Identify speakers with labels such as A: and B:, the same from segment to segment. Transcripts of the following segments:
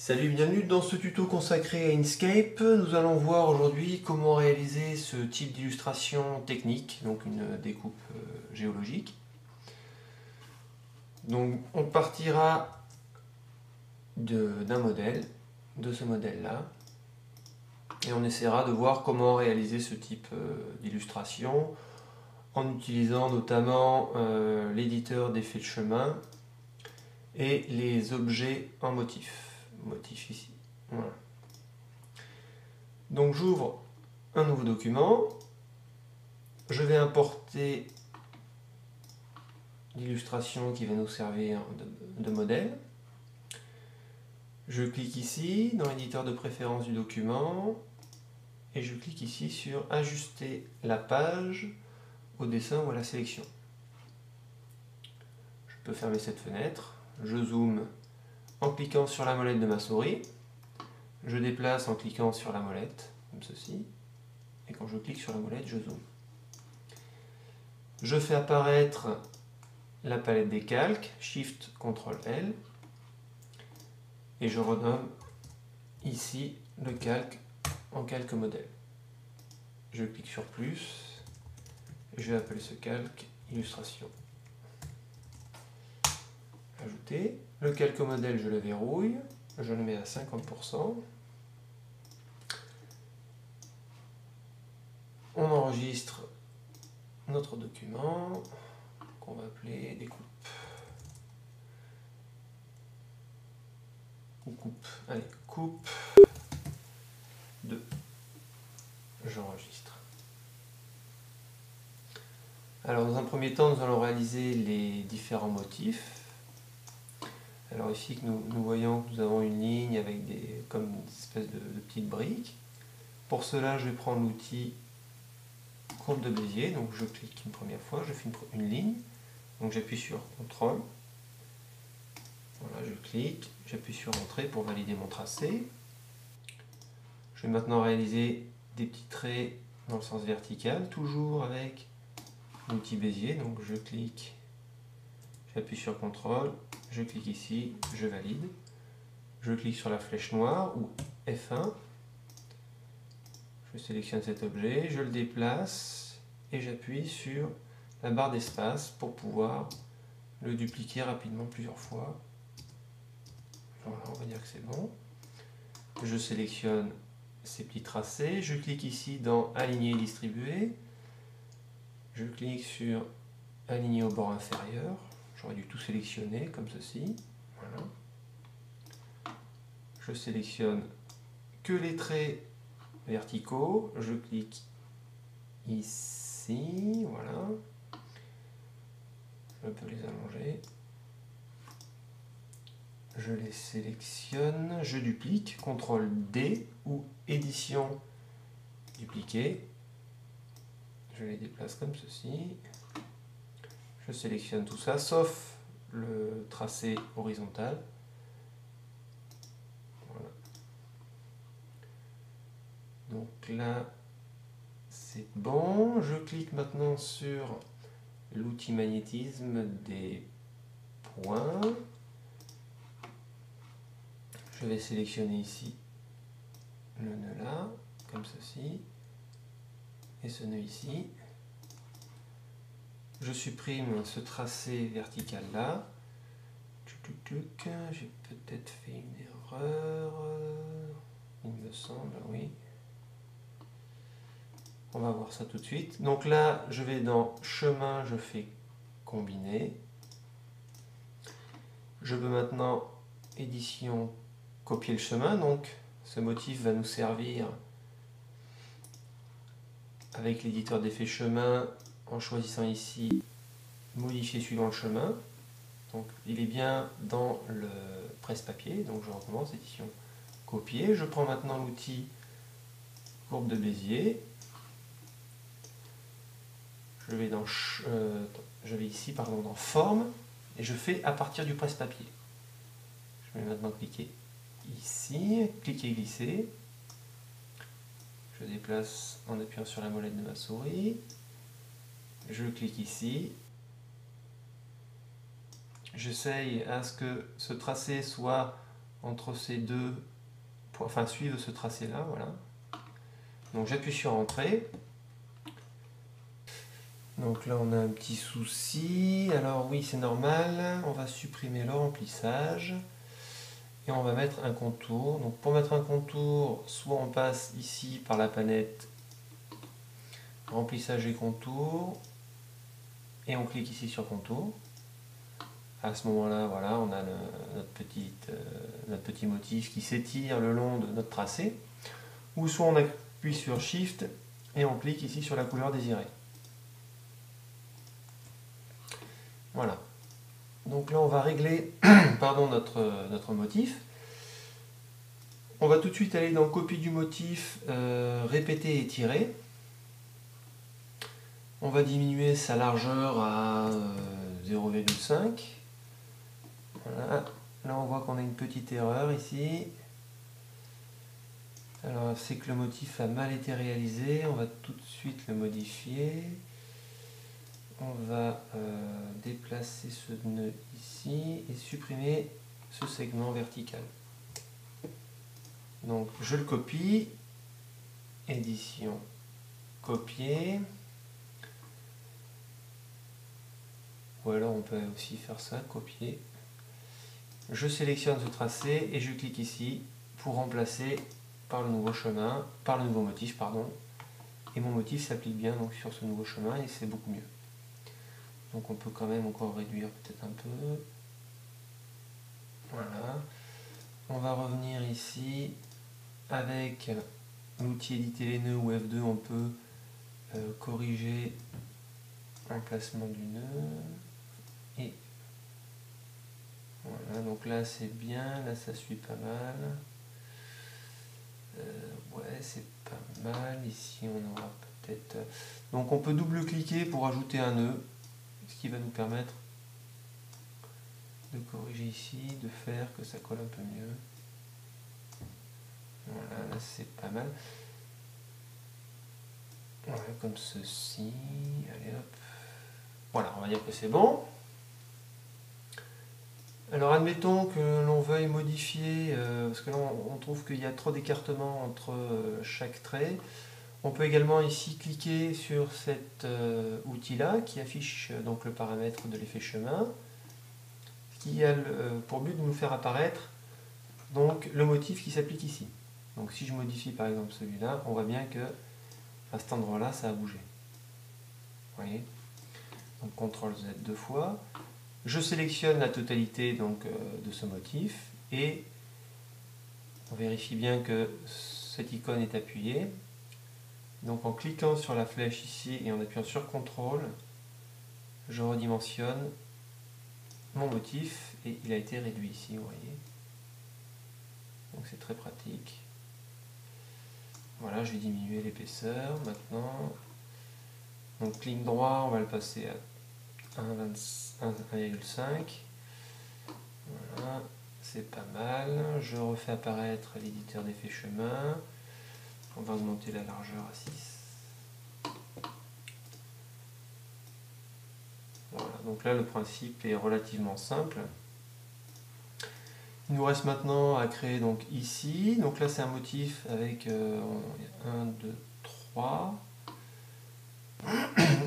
A: Salut, bienvenue dans ce tuto consacré à Inkscape. Nous allons voir aujourd'hui comment réaliser ce type d'illustration technique, donc une découpe géologique. Donc on partira d'un modèle, de ce modèle-là, et on essaiera de voir comment réaliser ce type d'illustration en utilisant notamment l'éditeur d'effets de chemin et les objets en motif. Motif ici. Voilà. Donc j'ouvre un nouveau document, je vais importer l'illustration qui va nous servir de modèle. Je clique ici dans l'éditeur de préférence du document et je clique ici sur ajuster la page au dessin ou à la sélection. Je peux fermer cette fenêtre, je zoome en cliquant sur la molette de ma souris, je déplace en cliquant sur la molette, comme ceci, et quand je clique sur la molette, je zoome. Je fais apparaître la palette des calques, Shift, Ctrl L, et je renomme ici le calque en calque modèle. Je clique sur plus, et je vais appeler ce calque illustration. Ajouter. Le calque modèle, je le verrouille, je le mets à 50%. On enregistre notre document qu'on va appeler découpe. Ou coupe. Allez, coupe 2. J'enregistre. Alors dans un premier temps, nous allons réaliser les différents motifs. Alors ici, nous voyons que nous avons une ligne avec comme une espèce de petites briques. Pour cela, je vais prendre l'outil courbe de Bézier. Donc je clique une première fois, je fais une ligne. Donc j'appuie sur CTRL. Voilà, je clique, j'appuie sur Entrée pour valider mon tracé. Je vais maintenant réaliser des petits traits dans le sens vertical, toujours avec l'outil Bézier. Donc je clique, j'appuie sur CTRL, je clique ici, je valide. Je clique sur la flèche noire ou F1. Je sélectionne cet objet, je le déplace et j'appuie sur la barre d'espace pour pouvoir le dupliquer rapidement plusieurs fois. Voilà, on va dire que c'est bon. Je sélectionne ces petits tracés, je clique ici dans Aligner et distribuer. Je clique sur Aligner au bord inférieur. J'aurais dû tout sélectionner comme ceci. Voilà. Je sélectionne que les traits verticaux. Je clique ici. Voilà. Je peux les allonger. Je les sélectionne. Je duplique. CTRL D ou édition dupliquer. Je les déplace comme ceci. Je sélectionne tout ça, sauf le tracé horizontal. Voilà. Donc là, c'est bon. Je clique maintenant sur l'outil magnétisme des points. Je vais sélectionner ici le nœud là, comme ceci, et ce nœud ici. Je supprime ce tracé vertical là. J'ai peut-être fait une erreur, il me semble, oui. On va voir ça tout de suite. Donc là, je vais dans chemin, je fais combiner. Je veux maintenant édition copier le chemin. Donc ce motif va nous servir avec l'éditeur d'effets chemin en choisissant ici modifier suivant le chemin. Donc il est bien dans le presse-papier. Donc je recommence édition copier. Je prends maintenant l'outil courbe de Bézier. Je vais ici dans forme et je fais à partir du presse-papier. Je vais maintenant cliquer ici, cliquer glisser. Je déplace en appuyant sur la molette de ma souris. Je clique ici. J'essaye à ce que ce tracé soit entre ces deux points, enfin suivre ce tracé là, voilà. Donc j'appuie sur entrée. Donc là on a un petit souci, alors oui c'est normal, on va supprimer le remplissage et on va mettre un contour. Donc pour mettre un contour, soit on passe ici par la palette remplissage et contour et on clique ici sur contour. À ce moment-là, voilà, on a notre petit motif qui s'étire le long de notre tracé. Ou soit on appuie sur Shift et on clique ici sur la couleur désirée. Voilà. Donc là, on va régler pardon, notre motif. On va tout de suite aller dans copie du motif, répéter et étirer. On va diminuer sa largeur à 0,5. Voilà. Là, on voit qu'on a une petite erreur ici. Alors, c'est que le motif a mal été réalisé. On va tout de suite le modifier. On va déplacer ce nœud ici et supprimer ce segment vertical. Donc, je le copie. Édition, copier. Ou alors, on peut aussi faire ça, copier. Je sélectionne ce tracé et je clique ici pour remplacer par le nouveau chemin, par le nouveau motif, pardon. Et mon motif s'applique bien donc sur ce nouveau chemin et c'est beaucoup mieux. Donc on peut quand même encore réduire peut-être un peu. Voilà. On va revenir ici avec l'outil éditer les nœuds ou F2, on peut corriger l'emplacement du nœud. Et voilà, donc là c'est bien, là ça suit pas mal. Ouais, c'est pas mal. Ici on aura peut-être... Donc on peut double-cliquer pour ajouter un nœud, ce qui va nous permettre de corriger ici, de faire que ça colle un peu mieux. Voilà, là c'est pas mal. Voilà, comme ceci. Allez hop. Voilà, on va dire que c'est bon. Alors admettons que l'on veuille modifier, parce que là on trouve qu'il y a trop d'écartement entre chaque trait. On peut également ici cliquer sur cet outil-là qui affiche donc le paramètre de l'effet chemin, qui a pour but de nous faire apparaître donc le motif qui s'applique ici. Donc si je modifie par exemple celui-là, on voit bien que à cet endroit-là ça a bougé. Vous voyez? Donc CTRL Z deux fois. Je sélectionne la totalité donc, de ce motif et on vérifie bien que cette icône est appuyée. Donc en cliquant sur la flèche ici et en appuyant sur CTRL, je redimensionne mon motif et il a été réduit ici, vous voyez. Donc c'est très pratique. Voilà, je vais diminuer l'épaisseur maintenant. Donc clic droit, on va le passer à 1,5. Voilà, c'est pas mal. Je refais apparaître l'éditeur d'effet chemin. On va augmenter la largeur à 6. Voilà, donc là le principe est relativement simple. Il nous reste maintenant à créer donc ici. Donc là c'est un motif avec 1, 2, 3.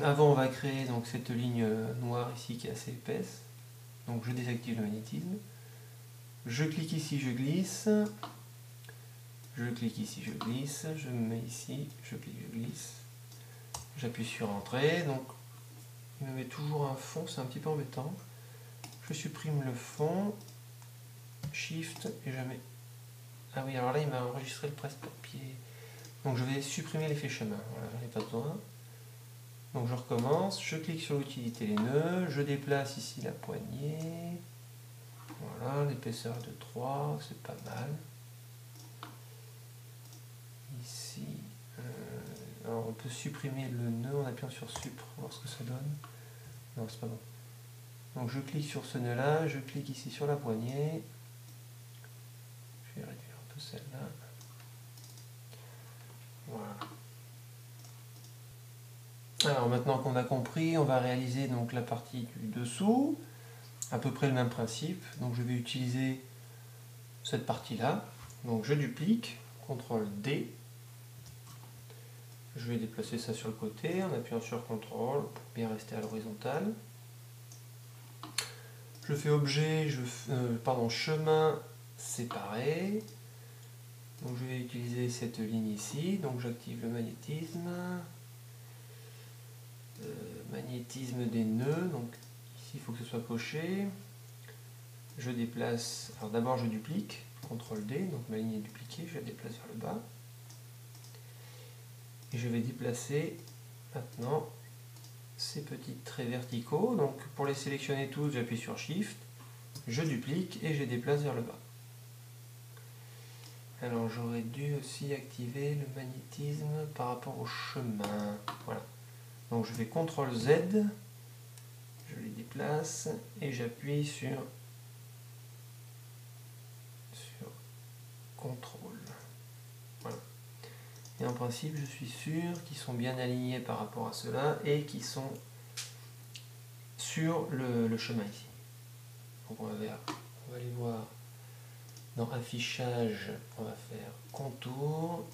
A: Avant on va créer donc cette ligne noire ici qui est assez épaisse. Donc je désactive le magnétisme. Je clique ici, je glisse. Je clique ici, je glisse. Je me mets ici, je clique, je glisse. J'appuie sur entrée. Donc il me met toujours un fond, c'est un petit peu embêtant. Je supprime le fond. Shift et je mets... Ah oui, alors là il m'a enregistré le presse-papier. Donc je vais supprimer l'effet chemin. Voilà, j'en ai pas besoin. Donc je recommence, je clique sur l'utilité les nœuds, je déplace ici la poignée. Voilà, l'épaisseur de 3, c'est pas mal. Ici, alors on peut supprimer le nœud en appuyant sur Sup, voir ce que ça donne. Non, c'est pas bon. Donc je clique sur ce nœud là, je clique ici sur la poignée. Je vais réduire un peu celle-là. Voilà. Alors maintenant qu'on a compris, on va réaliser donc la partie du dessous, à peu près le même principe. Donc je vais utiliser cette partie-là. Donc je duplique, CTRL D. Je vais déplacer ça sur le côté en appuyant sur CTRL pour bien rester à l'horizontale. Je fais objet, chemin séparé. Donc je vais utiliser cette ligne ici. Donc j'active le magnétisme. Magnétisme des nœuds. Donc ici il faut que ce soit coché. Je déplace. Alors d'abord je duplique. CTRL D. Donc ma ligne est dupliquée. Je la déplace vers le bas. Et je vais déplacer maintenant ces petits traits verticaux. Donc pour les sélectionner tous, j'appuie sur Shift, je duplique et je les déplace vers le bas. Alors j'aurais dû aussi activer le magnétisme par rapport au chemin. Voilà. Donc je vais CTRL Z, je les déplace et j'appuie sur CTRL. Voilà. Et en principe, je suis sûr qu'ils sont bien alignés par rapport à cela et qu'ils sont sur le chemin ici. Donc on va aller voir dans affichage, on va faire contour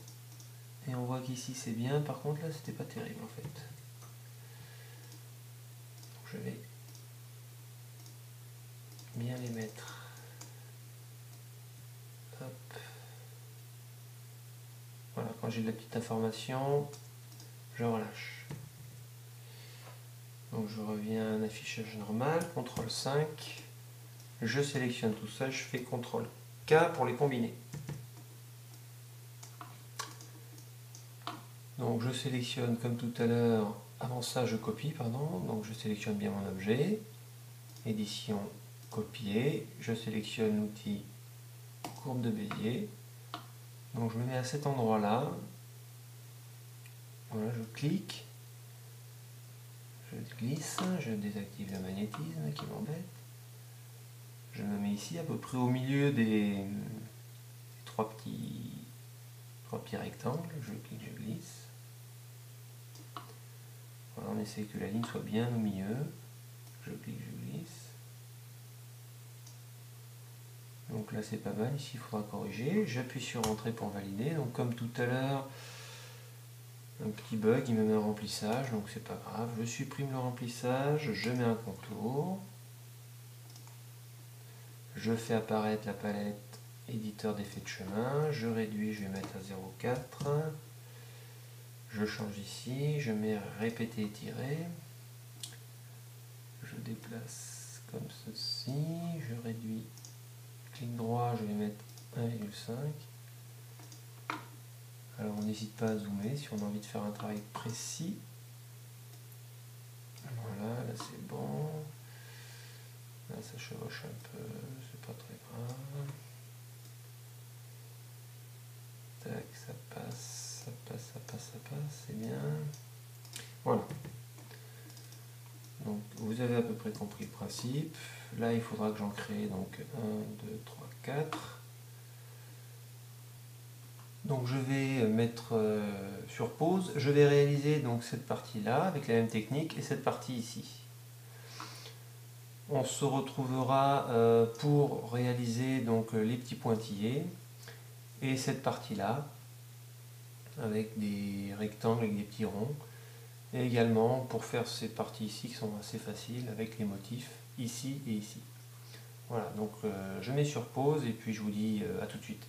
A: et on voit qu'ici c'est bien. Par contre là c'était pas terrible en fait. Donc je vais bien les mettre. Hop. Voilà, quand j'ai de la petite information, je relâche. Donc je reviens à un affichage normal, CTRL 5, je sélectionne tout ça, je fais CTRL K pour les combiner. Donc je sélectionne comme tout à l'heure, avant ça je copie, pardon, donc je sélectionne bien mon objet, édition, copier, je sélectionne l'outil courbe de Bézier, donc je me mets à cet endroit là, voilà, je clique, je glisse, je désactive le magnétisme qui m'embête, je me mets ici à peu près au milieu des trois petits rectangles, je clique, je glisse. Voilà, on essaie que la ligne soit bien au milieu, je clique, je glisse. Donc là c'est pas mal, ici il faudra corriger, j'appuie sur entrée pour valider, donc comme tout à l'heure, un petit bug, il me met un remplissage, donc c'est pas grave, je supprime le remplissage, je mets un contour, je fais apparaître la palette éditeur d'effets de chemin, je réduis, je vais mettre à 0,4, je change ici, je mets répéter étirer, je déplace comme ceci, je réduis, clic droit, je vais mettre 1,5. Alors on n'hésite pas à zoomer si on a envie de faire un travail précis. Voilà, là c'est bon. Là ça chevauche un peu, c'est pas très grave. Tac, ça passe, ça passe, ça passe, ça passe, c'est bien. Voilà. Donc vous avez à peu près compris le principe. Là il faudra que j'en crée donc 1, 2, 3, 4. Donc je vais mettre sur pause, je vais réaliser donc cette partie là avec la même technique et cette partie ici. On se retrouvera pour réaliser donc les petits pointillés et cette partie là avec des rectangles avec des petits ronds et également pour faire ces parties ici qui sont assez faciles avec les motifs ici et ici. Voilà, donc je mets sur pause et puis je vous dis à tout de suite.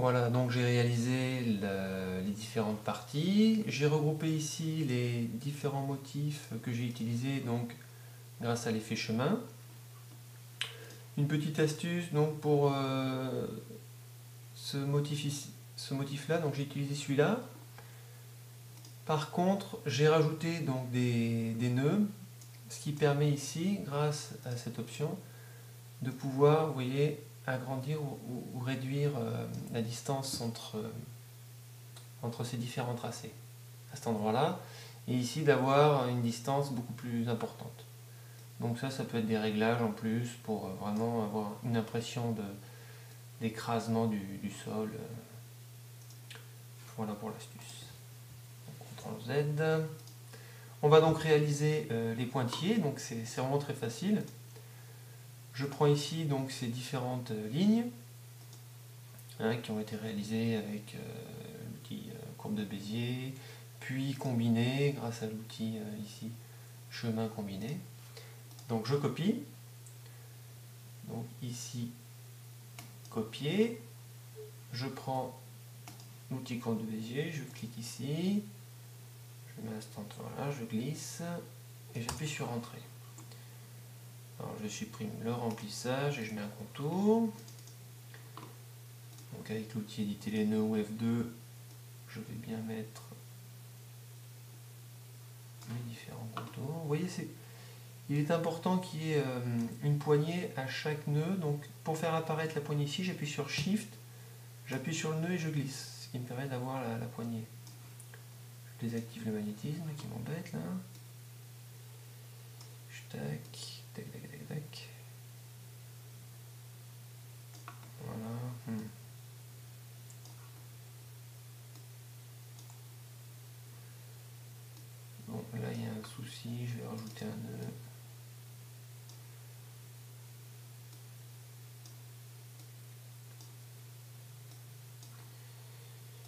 A: Voilà, donc j'ai réalisé les différentes parties. J'ai regroupé ici les différents motifs que j'ai utilisés donc grâce à l'effet chemin. Une petite astuce donc pour ce motif-là, donc j'ai utilisé celui-là. Par contre, j'ai rajouté donc des nœuds, ce qui permet ici, grâce à cette option, de pouvoir, vous voyez, agrandir ou réduire la distance entre ces différents tracés à cet endroit là et ici d'avoir une distance beaucoup plus importante. Donc ça peut être des réglages en plus pour vraiment avoir une impression d'écrasement du sol. Voilà pour l'astuce. CTRL Z. On va donc réaliser les pointillés, donc c'est vraiment très facile. Je prends ici donc ces différentes lignes qui ont été réalisées avec l'outil courbe de Bézier, puis combinées grâce à l'outil ici chemin combiné. Donc je copie. Donc ici, copier. Je prends l'outil courbe de Bézier, je clique ici, je mets l'instant, voilà, je glisse et j'appuie sur Entrée. Alors je supprime le remplissage et je mets un contour. Donc avec l'outil éditer les nœuds ou F2, je vais bien mettre mes différents contours. Vous voyez, il est important qu'il y ait une poignée à chaque nœud. Donc pour faire apparaître la poignée ici, j'appuie sur Shift, j'appuie sur le nœud et je glisse, ce qui me permet d'avoir la poignée. Je désactive le magnétisme qui m'embête là. Tac, tac, tac, tac, tac. Voilà. Bon, là il y a un souci, je vais rajouter un nœud.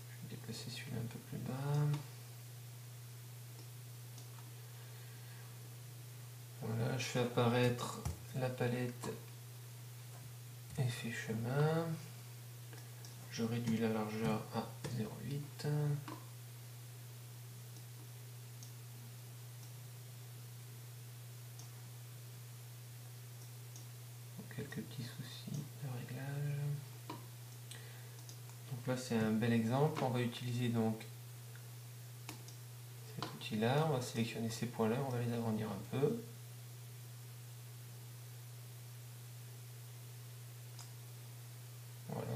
A: Je vais déplacer celui-là un peu plus bas. Voilà, je fais apparaître la palette effet chemin. Je réduis la largeur à 0,8. Quelques petits soucis de réglage. Donc là c'est un bel exemple. On va utiliser donc cet outil là. On va sélectionner ces points là, on va les agrandir un peu. Voilà.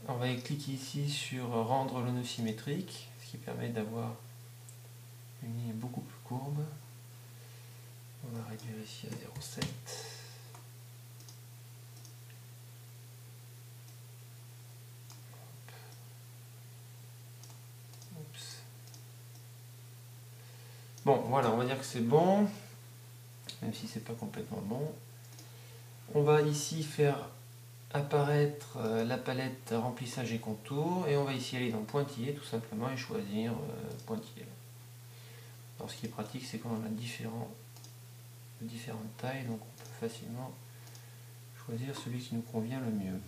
A: On va cliquer ici sur rendre le nœud symétrique, ce qui permet d'avoir une ligne beaucoup plus courbe. On va réduire ici à 0,7. Oups. Bon, voilà, on va dire que c'est bon, même si c'est pas complètement bon. On va ici faire apparaître la palette remplissage et contour, et on va ici aller dans pointillé tout simplement et choisir pointillé. Alors ce qui est pratique, c'est qu'on a différentes tailles, donc on peut facilement choisir celui qui nous convient le mieux.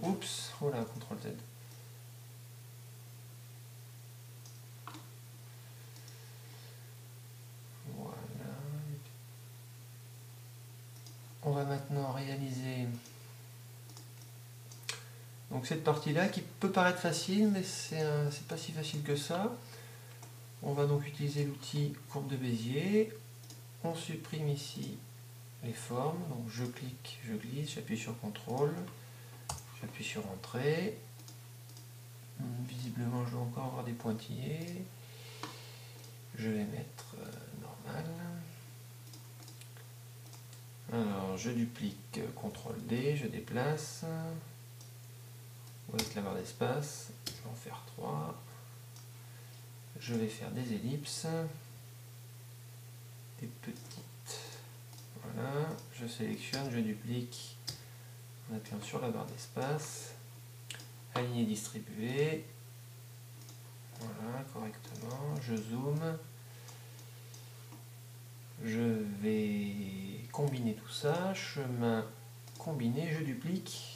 A: Oups, voilà, CTRL Z. Voilà. On va maintenant réaliser donc cette partie-là qui peut paraître facile, mais c'est pas si facile que ça. On va donc utiliser l'outil courbe de Bézier. On supprime ici les formes. Donc je clique, je glisse, j'appuie sur CTRL, j'appuie sur Entrée. Visiblement, je vais encore avoir des pointillés. Je vais mettre normal. Alors, je duplique CTRL D, je déplace. Avec la barre d'espace, je vais en faire 3. Je vais faire des ellipses, des petites. Voilà, je sélectionne, je duplique en appuyant sur la barre d'espace. Aligner, distribuer. Voilà, correctement. Je zoome. Je vais combiner tout ça. Chemin combiné, je duplique.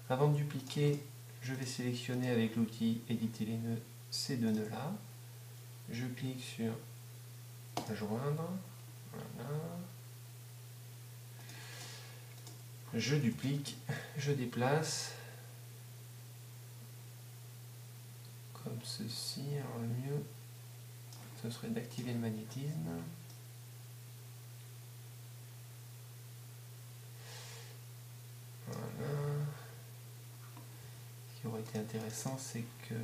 A: Avant de dupliquer, je vais sélectionner avec l'outil éditer les nœuds ces deux nœuds là. Je clique sur joindre. Voilà. Je duplique, je déplace. Comme ceci. Alors le mieux, ce serait d'activer le magnétisme. Voilà. Ce qui aurait été intéressant, c'est que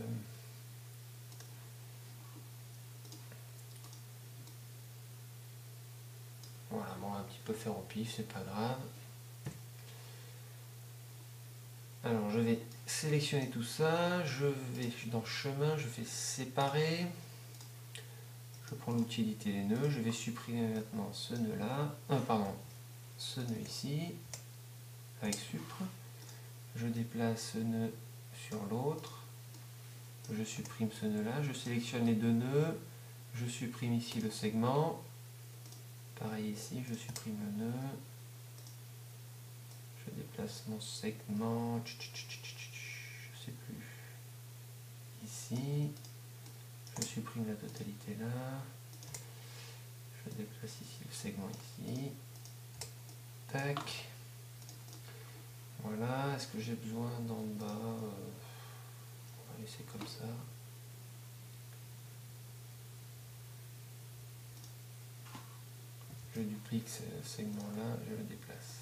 A: voilà, bon, un petit peu faire au pif, c'est pas grave. Alors je vais sélectionner tout ça, je vais dans chemin, je fais séparer, je prends l'outil éditer les nœuds, je vais supprimer maintenant ce nœud là, pardon, ce nœud ici, avec supr, je déplace ce nœud sur l'autre, je supprime ce nœud là, je sélectionne les deux nœuds, je supprime ici le segment, pareil ici, je supprime le nœud, je déplace mon segment, je sais plus, ici, je supprime la totalité là, je déplace ici le segment ici, tac, voilà, est-ce que j'ai besoin d'en bas, on va laisser comme ça. Je duplique ce segment là, je le déplace.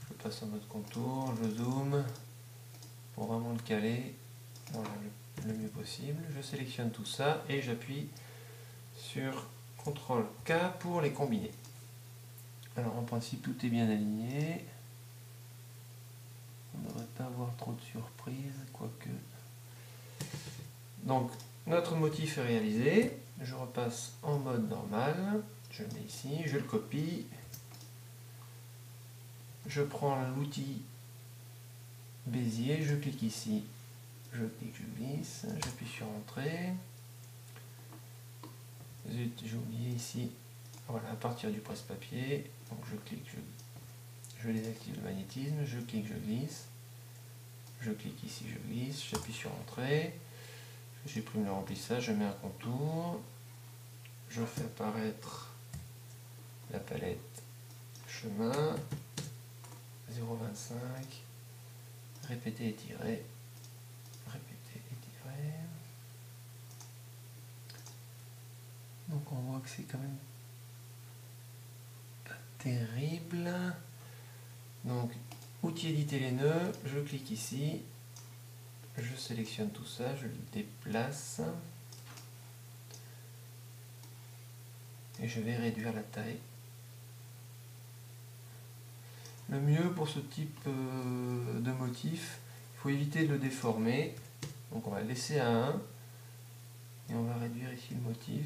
A: Je passe en mode contour, je zoome pour vraiment le caler, voilà, le mieux possible. Je sélectionne tout ça et j'appuie sur CTRL K pour les combiner. Alors en principe tout est bien aligné. On ne devrait pas avoir trop de surprises, quoique. Donc notre motif est réalisé. Je repasse en mode normal. Je le mets ici, je le copie. Je prends l'outil Bézier, je clique ici. Je clique, je glisse, j'appuie sur Entrée. Zut, j'ai oublié ici. Voilà, à partir du presse-papier. Donc je clique, je désactive le magnétisme, je clique, je glisse. Je clique ici, je glisse, j'appuie sur Entrée. Je supprime le remplissage, je mets un contour. Je fais apparaître la palette chemin. 0,25. Répéter, étirer. Répéter, étirer. Donc on voit que c'est quand même pas terrible. Donc outil éditer les nœuds, je clique ici, je sélectionne tout ça, je le déplace et je vais réduire la taille. Le mieux pour ce type de motif, il faut éviter de le déformer. Donc on va le laisser à 1 et on va réduire ici le motif.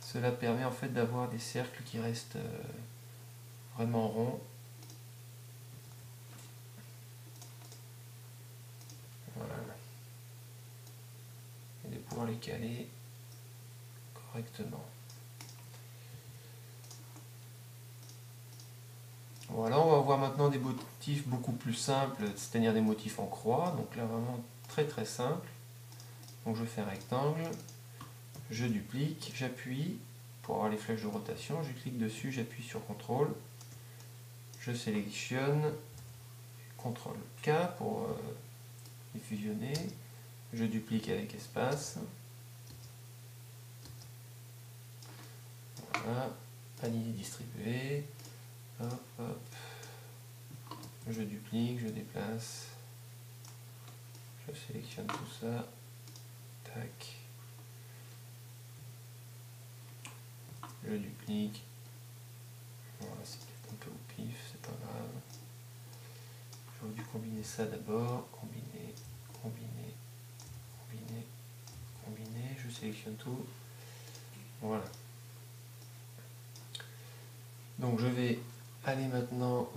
A: Cela permet en fait d'avoir des cercles qui restent vraiment ronds. Voilà. Et de pouvoir les caler correctement. Voilà, on va voir maintenant des motifs beaucoup plus simples, c'est-à-dire des motifs en croix. Donc là, vraiment très très simple. Donc je fais un rectangle, je duplique, j'appuie pour avoir les flèches de rotation, je clique dessus, j'appuie sur CTRL, je sélectionne, CTRL K pour les fusionner, je duplique avec espace. Voilà, aligner, distribuer. Hop, hop. Je duplique, je déplace, je sélectionne tout ça, tac, je duplique, voilà, c'est peut-être un peu au pif, c'est pas grave, j'aurais dû combiner ça d'abord, combiner, combiner, combiner, combiner, je sélectionne tout, voilà. Donc je vais aller maintenant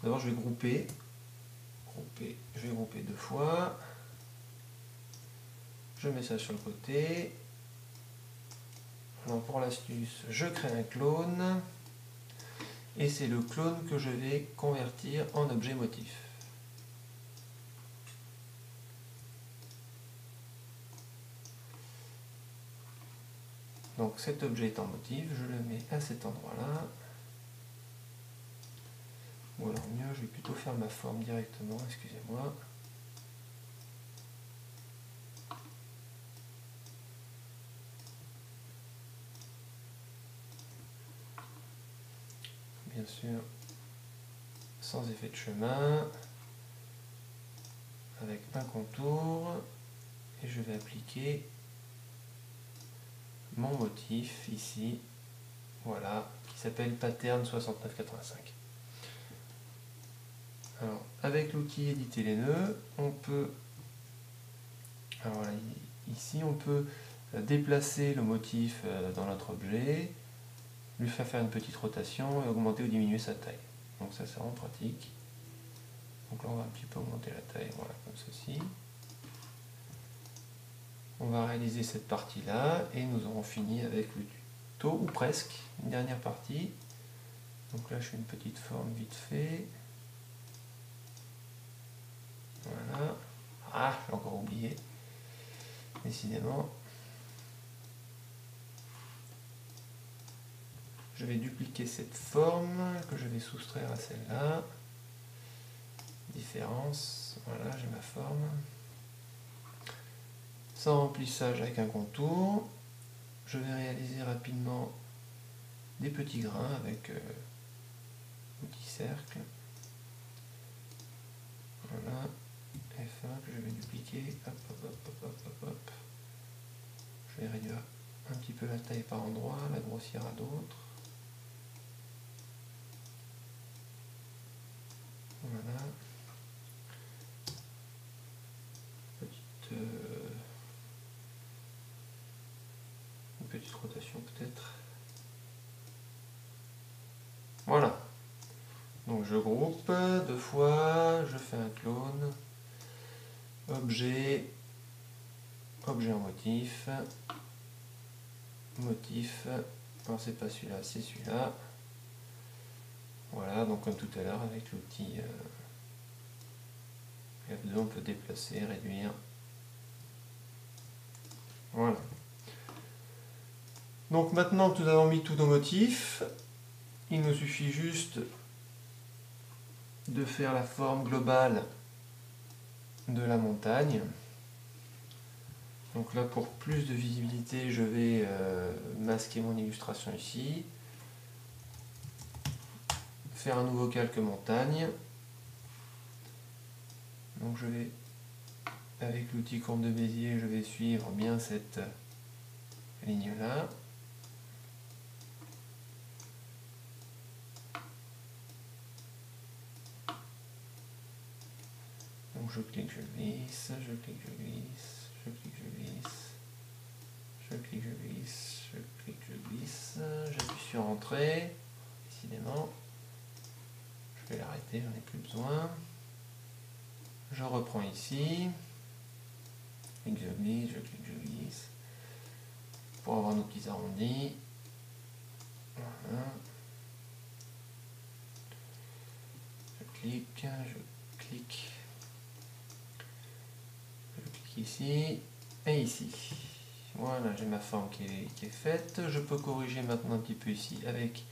A: d'abord je vais grouper, je vais grouper 2 fois, je mets ça sur le côté. Alors pour l'astuce, je crée un clone et c'est le clone que je vais convertir en objet motif. Donc cet objet est en motif, je le mets à cet endroit-là. Ou alors mieux, je vais plutôt faire ma forme directement, excusez-moi. Bien sûr, sans effet de chemin, avec un contour, et je vais appliquer mon motif ici. voilà, qui s'appelle Pattern 6985. Alors, avec l'outil éditer les nœuds, on peut, alors voilà, ici on peut déplacer le motif dans notre objet, lui faire une petite rotation et augmenter ou diminuer sa taille. Donc ça c'est vraiment pratique. Donc là on va un petit peu augmenter la taille, voilà, comme ceci. On va réaliser cette partie là et nous aurons fini avec le tuto, ou presque, une dernière partie. Donc là je fais une petite forme vite fait. Voilà. Ah, j'ai encore oublié. Décidément. Je vais dupliquer cette forme que je vais soustraire à celle-là. Différence. Voilà, j'ai ma forme. Sans remplissage avec un contour. Je vais réaliser rapidement des petits grains avec l'outil cercle. Voilà. F1 que je vais dupliquer. Hop, hop, hop, hop, hop, hop, hop. Je vais réduire un petit peu la taille par endroit, la grossir à d'autres. Voilà. Une petite rotation peut-être. Voilà. Donc je groupe 2 fois, je fais un clone. Objet, objet en motif. Motif. Alors c'est pas celui-là, c'est celui-là. Voilà, donc comme tout à l'heure avec l'outil F2, on peut déplacer, réduire. Voilà. Donc maintenant que nous avons mis tous nos motifs, il nous suffit juste de faire la forme globale de la montagne. Donc là, pour plus de visibilité, je vais masquer mon illustration ici. Faire un nouveau calque montagne. Donc je vais, avec l'outil courbe de Bézier, je vais suivre bien cette ligne-là. Donc je clique, je glisse, je clique, je glisse, je clique, je glisse, je clique, je glisse, je clique, je glisse, j'appuie sur Entrée, décidément, je vais l'arrêter, j'en ai plus besoin. Je reprends ici, je clique, je glisse, je clique, je glisse, pour avoir nos petits arrondis. Voilà. Je clique, je clique. Ici et ici. Voilà, j'ai ma forme qui est faite. Je peux corriger maintenant un petit peu ici avec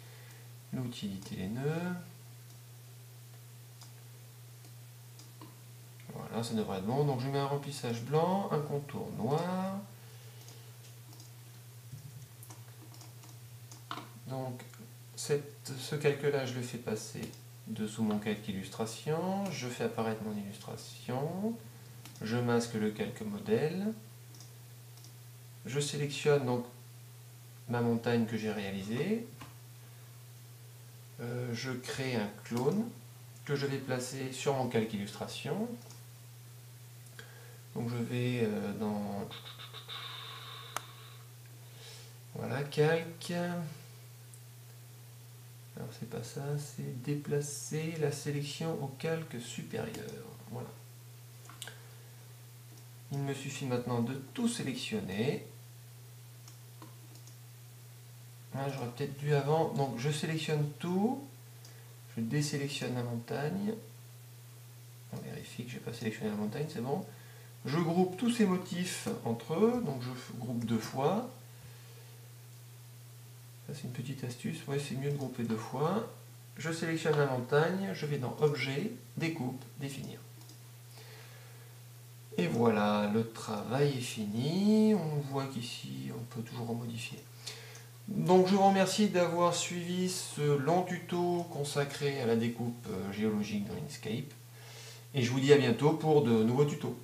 A: l'outil éditer les nœuds. Voilà, ça devrait être bon. Donc je mets un remplissage blanc, un contour noir. Donc ce calque-là, je le fais passer dessous mon calque illustration. Je fais apparaître mon illustration. Je masque le calque modèle. Je sélectionne donc ma montagne que j'ai réalisée. Je crée un clone que je vais placer sur mon calque illustration. Donc je vais dans voilà, calque. Alors c'est pas ça, c'est déplacer la sélection au calque supérieur. Voilà. Il me suffit maintenant de tout sélectionner. Là, j'aurais peut-être dû avant. Donc je sélectionne tout. Je désélectionne la montagne. On vérifie que je n'ai pas sélectionné la montagne, c'est bon. Je groupe tous ces motifs entre eux. Donc je groupe 2 fois. Ça c'est une petite astuce. Ouais, c'est mieux de grouper 2 fois. Je sélectionne la montagne. Je vais dans Objet, Découpe, Définir. Et voilà, le travail est fini. On voit qu'ici, on peut toujours modifier. Donc je vous remercie d'avoir suivi ce long tuto consacré à la découpe géologique dans Inkscape. Et je vous dis à bientôt pour de nouveaux tutos.